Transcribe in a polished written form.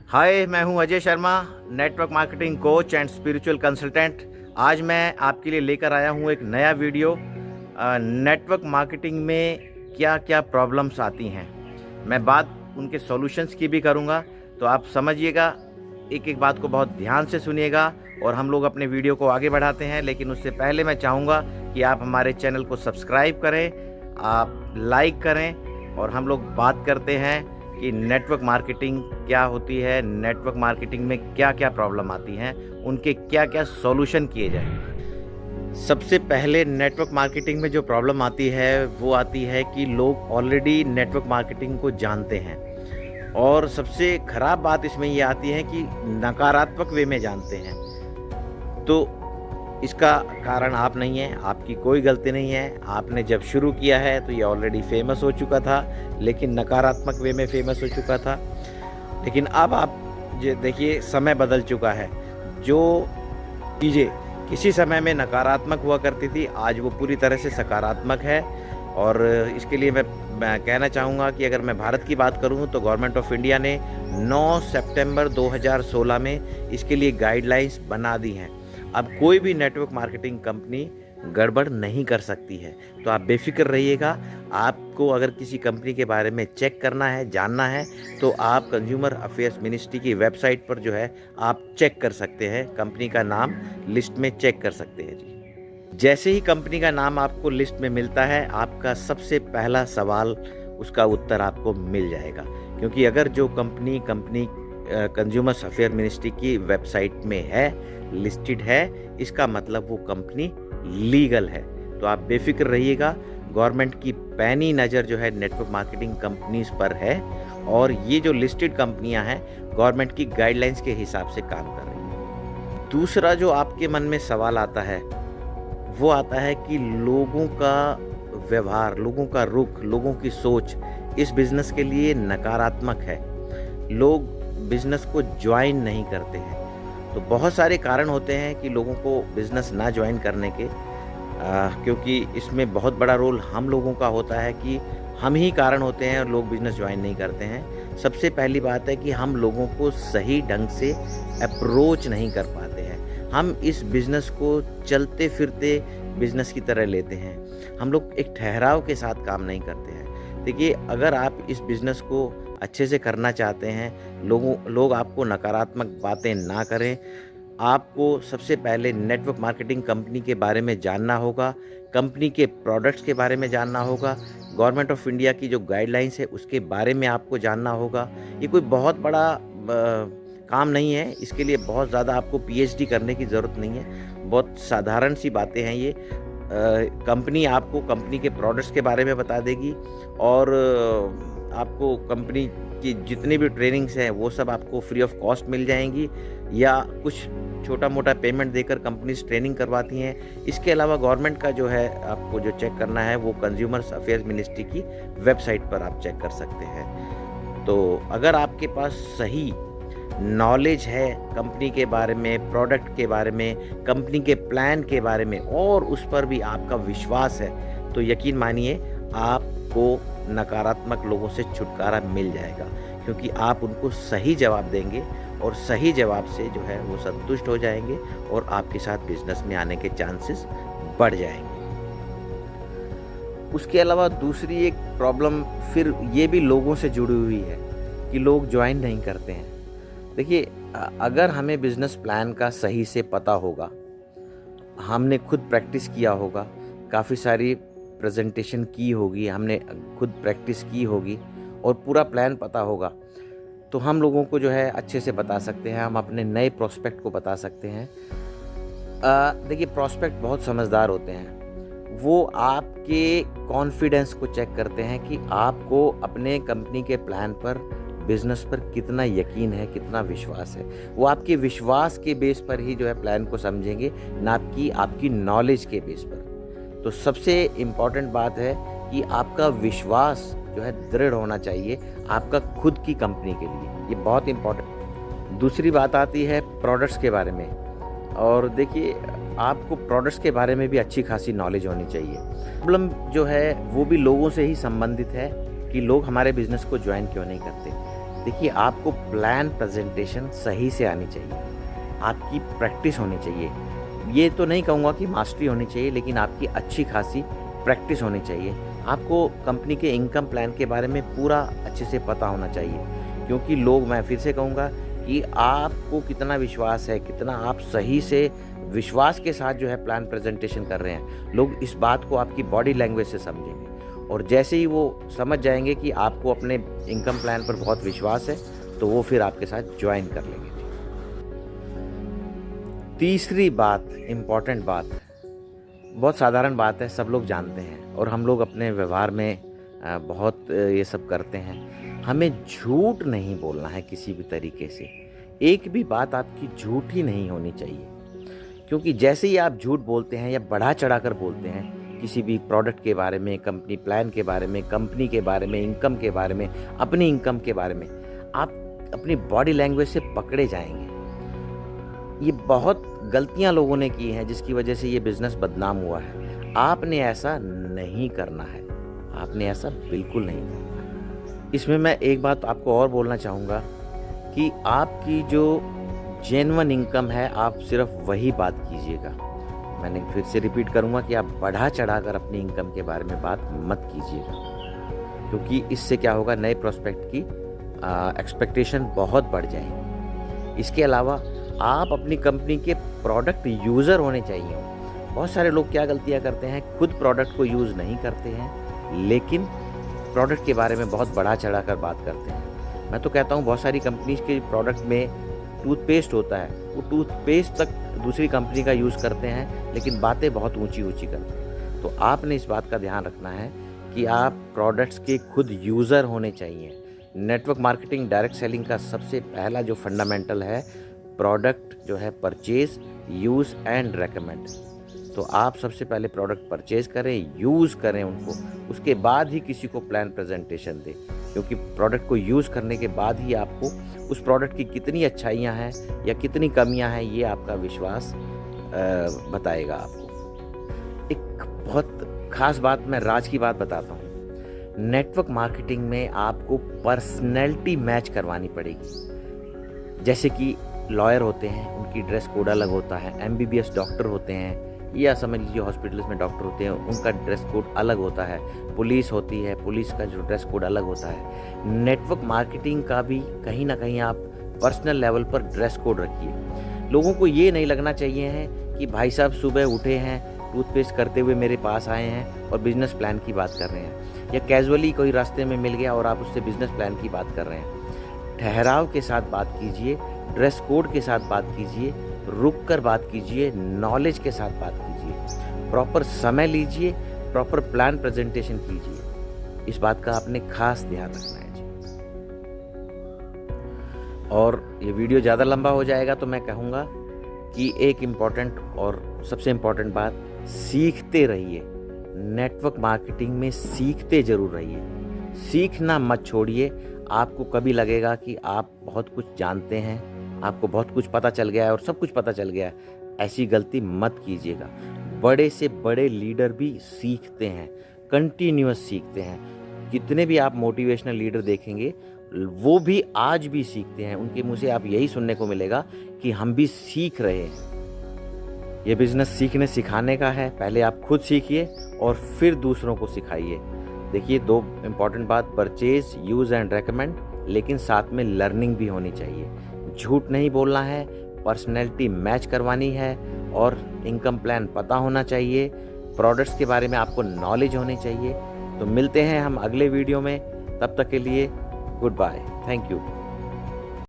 हाय, मैं हूं Ajay Sharma, network marketing coach and spiritual consultant. आज मैं आपके लिए लेकर आया हूं एक नया वीडियो। नेटवर्क मार्केटिंग में क्या क्या प्रॉब्लम्स आती हैं, मैं बात उनके सॉल्यूशंस की भी करूंगा। तो आप समझिएगा, एक एक बात को बहुत ध्यान से सुनिएगा और हम लोग अपने वीडियो को आगे बढ़ाते हैं। लेकिन उससे पहले मैं चाहूँगा कि आप हमारे चैनल को सब्सक्राइब करें, आप लाइक करें और हम लोग बात करते हैं कि नेटवर्क मार्केटिंग क्या होती है, नेटवर्क मार्केटिंग में क्या क्या प्रॉब्लम आती हैं, उनके क्या क्या सॉल्यूशन किए जाएं। सबसे पहले नेटवर्क मार्केटिंग में जो प्रॉब्लम आती है वो आती है कि लोग ऑलरेडी नेटवर्क मार्केटिंग को जानते हैं और सबसे ख़राब बात इसमें ये आती है कि नकारात्मक वे में जानते हैं। तो इसका कारण आप नहीं हैं, आपकी कोई गलती नहीं है। आपने जब शुरू किया है तो ये ऑलरेडी फेमस हो चुका था, लेकिन नकारात्मक वे में फेमस हो चुका था। लेकिन अब आप ये देखिए, समय बदल चुका है। जो चीज़ें किसी समय में नकारात्मक हुआ करती थी, आज वो पूरी तरह से सकारात्मक है। और इसके लिए मैं कहना चाहूँगा कि अगर मैं भारत की बात करूँ तो गवर्नमेंट ऑफ इंडिया ने 9 सितंबर 2016 में इसके लिए गाइडलाइंस बना दी हैं। अब कोई भी नेटवर्क मार्केटिंग कंपनी गड़बड़ नहीं कर सकती है। तो आप बेफिक्र रहिएगा। आपको अगर किसी कंपनी के बारे में चेक करना है, जानना है, तो आप कंज्यूमर अफेयर्स मिनिस्ट्री की वेबसाइट पर जो है आप चेक कर सकते हैं, कंपनी का नाम लिस्ट में चेक कर सकते हैं जी। जैसे ही कंपनी का नाम आपको लिस्ट में मिलता है, आपका सबसे पहला सवाल, उसका उत्तर आपको मिल जाएगा। क्योंकि अगर जो कंपनी कंज्यूमर अफेयर मिनिस्ट्री की वेबसाइट में है, लिस्टेड है, इसका मतलब वो कंपनी लीगल है। तो आप बेफिक्र रहिएगा। गवर्नमेंट की पैनी नज़र जो है नेटवर्क मार्केटिंग कंपनीज पर है और ये जो लिस्टेड कंपनियां हैं गवर्नमेंट की गाइडलाइंस के हिसाब से काम कर रही हैं। दूसरा जो आपके मन में सवाल आता है वो आता है कि लोगों का व्यवहार, लोगों का रुख, लोगों की सोच इस बिज़नेस के लिए नकारात्मक है। लोग बिज़नेस को ज्वाइन नहीं करते हैं। तो बहुत सारे कारण होते हैं कि लोगों को बिज़नेस ना ज्वाइन करने के, क्योंकि इसमें बहुत बड़ा रोल हम लोगों का होता है कि हम ही कारण होते हैं और लोग बिज़नेस ज्वाइन नहीं करते हैं। सबसे पहली बात है कि हम लोगों को सही ढंग से अप्रोच नहीं कर पाते हैं। हम इस बिज़नेस को चलते फिरते बिज़नेस की तरह लेते हैं। हम लोग एक ठहराव के साथ काम नहीं करते हैं। देखिए, अगर आप इस बिज़नेस को अच्छे से करना चाहते हैं, लोग आपको नकारात्मक बातें ना करें, आपको सबसे पहले नेटवर्क मार्केटिंग कंपनी के बारे में जानना होगा, कंपनी के प्रोडक्ट्स के बारे में जानना होगा, गवर्नमेंट ऑफ इंडिया की जो गाइडलाइंस है उसके बारे में आपको जानना होगा। ये कोई बहुत बड़ा काम नहीं है, इसके लिए बहुत ज़्यादा आपको पीएचडी करने की ज़रूरत नहीं है। बहुत साधारण सी बातें हैं ये। कंपनी आपको कंपनी के प्रोडक्ट्स के बारे में बता देगी और आपको कंपनी की जितनी भी ट्रेनिंग्स हैं वो सब आपको फ्री ऑफ कॉस्ट मिल जाएंगी, या कुछ छोटा मोटा पेमेंट देकर कंपनीज ट्रेनिंग करवाती हैं। इसके अलावा गवर्नमेंट का जो है, आपको जो चेक करना है वो कंज्यूमर अफेयर्स मिनिस्ट्री की वेबसाइट पर आप चेक कर सकते हैं। तो अगर आपके पास सही नॉलेज है कंपनी के बारे में, प्रोडक्ट के बारे में, कंपनी के प्लान के बारे में, और उस पर भी आपका विश्वास है, तो यकीन मानिए आपको नकारात्मक लोगों से छुटकारा मिल जाएगा। क्योंकि आप उनको सही जवाब देंगे और सही जवाब से जो है वो संतुष्ट हो जाएंगे और आपके साथ बिजनेस में आने के चांसेस बढ़ जाएंगे। उसके अलावा दूसरी एक प्रॉब्लम फिर ये भी लोगों से जुड़ी हुई है कि लोग ज्वाइन नहीं करते हैं। देखिए, अगर हमें बिजनेस प्लान का सही से पता होगा, हमने खुद प्रैक्टिस किया होगा, काफ़ी सारी प्रेजेंटेशन की होगी, हमने खुद प्रैक्टिस की होगी और पूरा प्लान पता होगा, तो हम लोगों को जो है अच्छे से बता सकते हैं, हम अपने नए प्रोस्पेक्ट को बता सकते हैं। देखिए, प्रोस्पेक्ट बहुत समझदार होते हैं। वो आपके कॉन्फिडेंस को चेक करते हैं कि आपको अपने कंपनी के प्लान पर, बिज़नेस पर कितना यकीन है, कितना विश्वास है। वो आपके विश्वास के बेस पर ही जो है प्लान को समझेंगे, ना कि आपकी नॉलेज के बेस पर। तो सबसे इम्पॉर्टेंट बात है कि आपका विश्वास जो है दृढ़ होना चाहिए आपका खुद की कंपनी के लिए, ये बहुत इम्पॉर्टेंट। दूसरी बात आती है प्रोडक्ट्स के बारे में। और देखिए, आपको प्रोडक्ट्स के बारे में भी अच्छी खासी नॉलेज होनी चाहिए। प्रॉब्लम जो है वो भी लोगों से ही संबंधित है कि लोग हमारे बिज़नेस को ज्वाइन क्यों नहीं करते। देखिए, आपको प्लान प्रेजेंटेशन सही से आनी चाहिए, आपकी प्रैक्टिस होनी चाहिए। ये तो नहीं कहूँगा कि मास्टरी होनी चाहिए, लेकिन आपकी अच्छी खासी प्रैक्टिस होनी चाहिए। आपको कंपनी के इनकम प्लान के बारे में पूरा अच्छे से पता होना चाहिए, क्योंकि लोग, मैं फिर से कहूँगा कि आपको कितना विश्वास है, कितना आप सही से विश्वास के साथ जो है प्लान प्रेजेंटेशन कर रहे हैं, लोग इस बात को आपकी बॉडी लैंग्वेज से समझेंगे। और जैसे ही वो समझ जाएंगे कि आपको अपने इनकम प्लान पर बहुत विश्वास है, तो वो फिर आपके साथ ज्वाइन कर लेंगे। तीसरी बात, इम्पॉर्टेंट बात, बहुत साधारण बात है, सब लोग जानते हैं और हम लोग अपने व्यवहार में बहुत ये सब करते हैं। हमें झूठ नहीं बोलना है किसी भी तरीके से। एक भी बात आपकी झूठी नहीं होनी चाहिए, क्योंकि जैसे ही आप झूठ बोलते हैं या बढ़ा चढ़ा कर बोलते हैं किसी भी प्रोडक्ट के बारे में, कंपनी प्लान के बारे में, कंपनी के बारे में, इनकम के बारे में, अपनी इनकम के बारे में, आप अपनी बॉडी लैंग्वेज से पकड़े जाएंगे। ये बहुत गलतियां लोगों ने की हैं, जिसकी वजह से ये बिजनेस बदनाम हुआ है। आपने ऐसा नहीं करना है, आपने ऐसा बिल्कुल नहीं करना है। इसमें मैं एक बात आपको और बोलना चाहूँगा कि आपकी जो जेन्युइन इनकम है, आप सिर्फ वही बात कीजिएगा। मैंने फिर से रिपीट करूँगा कि आप बढ़ा चढ़ाकर अपनी इनकम के बारे में बात मत कीजिएगा, क्योंकि इससे क्या होगा, नए प्रोस्पेक्ट की एक्सपेक्टेशन बहुत बढ़ जाएगी। इसके अलावा आप अपनी कंपनी के प्रोडक्ट यूज़र होने चाहिए। बहुत सारे लोग क्या गलतियां करते हैं, खुद प्रोडक्ट को यूज़ नहीं करते हैं, लेकिन प्रोडक्ट के बारे में बहुत बढ़ा चढ़ा कर बात करते हैं। मैं तो कहता हूँ बहुत सारी कंपनीज के प्रोडक्ट में टूथपेस्ट होता है, वो टूथपेस्ट तक दूसरी कंपनी का यूज़ करते हैं, लेकिन बातें बहुत ऊंची ऊंची करते हैं। तो आपने इस बात का ध्यान रखना है कि आप प्रोडक्ट्स के खुद यूज़र होने चाहिए। नेटवर्क मार्केटिंग, डायरेक्ट सेलिंग का सबसे पहला जो फंडामेंटल है, प्रोडक्ट जो है परचेज, यूज़ एंड रेकमेंड। तो आप सबसे पहले प्रोडक्ट परचेज करें, यूज़ करें उनको, उसके बाद ही किसी को प्लान प्रेजेंटेशन दें, क्योंकि प्रोडक्ट को यूज़ करने के बाद ही आपको उस प्रोडक्ट की कितनी अच्छाइयाँ हैं या कितनी कमियाँ हैं, ये आपका विश्वास बताएगा आपको। एक बहुत ख़ास बात, मैं राज की बात बताता हूँ। नेटवर्क मार्केटिंग में आपको पर्सनैलिटी मैच करवानी पड़ेगी। जैसे कि लॉयर होते हैं, उनकी ड्रेस कोड अलग होता है, MBBS डॉक्टर होते हैं, या समझ लीजिए हॉस्पिटल्स में डॉक्टर होते हैं, उनका ड्रेस कोड अलग होता है। पुलिस होती है, पुलिस का जो ड्रेस कोड अलग होता है। नेटवर्क मार्केटिंग का भी कहीं ना कहीं आप पर्सनल लेवल पर ड्रेस कोड रखिए। लोगों को ये नहीं लगना चाहिए है कि भाई साहब सुबह उठे हैं, टूथपेस्ट करते हुए मेरे पास आए हैं और बिजनेस प्लान की बात कर रहे हैं, या कैजुअली कोई रास्ते में मिल गया और आप उससे बिजनेस प्लान की बात कर रहे हैं। ठहराव के साथ बात कीजिए, ड्रेस कोड के साथ बात कीजिए, रुक कर बात कीजिए, नॉलेज के साथ बात कीजिए, प्रॉपर समय लीजिए, प्रॉपर प्लान प्रेजेंटेशन कीजिए। इस बात का आपने खास ध्यान रखना है जी। और ये वीडियो ज़्यादा लंबा हो जाएगा तो मैं कहूँगा कि एक इम्पॉर्टेंट और सबसे इम्पॉर्टेंट बात, सीखते रहिए। नेटवर्क मार्केटिंग में सीखते ज़रूर रहिए, सीखना मत छोड़िए। आपको कभी लगेगा कि आप बहुत कुछ जानते हैं, आपको बहुत कुछ पता चल गया है और सब कुछ पता चल गया है, ऐसी गलती मत कीजिएगा। बड़े से बड़े लीडर भी सीखते हैं, कंटिन्यूअस सीखते हैं। कितने भी आप मोटिवेशनल लीडर देखेंगे, वो भी आज भी सीखते हैं। उनके मुंह से आप यही सुनने को मिलेगा कि हम भी सीख रहे हैं। ये बिजनेस सीखने सिखाने का है। पहले आप खुद सीखिए और फिर दूसरों को सिखाइए। देखिए, दो इम्पॉर्टेंट बात, परचेज, यूज़ एंड रेकमेंड, लेकिन साथ में लर्निंग भी होनी चाहिए। झूठ नहीं बोलना है, पर्सनैलिटी मैच करवानी है और इनकम प्लान पता होना चाहिए। प्रोडक्ट्स के बारे में आपको नॉलेज होनी चाहिए। तो मिलते हैं हम अगले वीडियो में, तब तक के लिए गुड बाय, थैंक यू।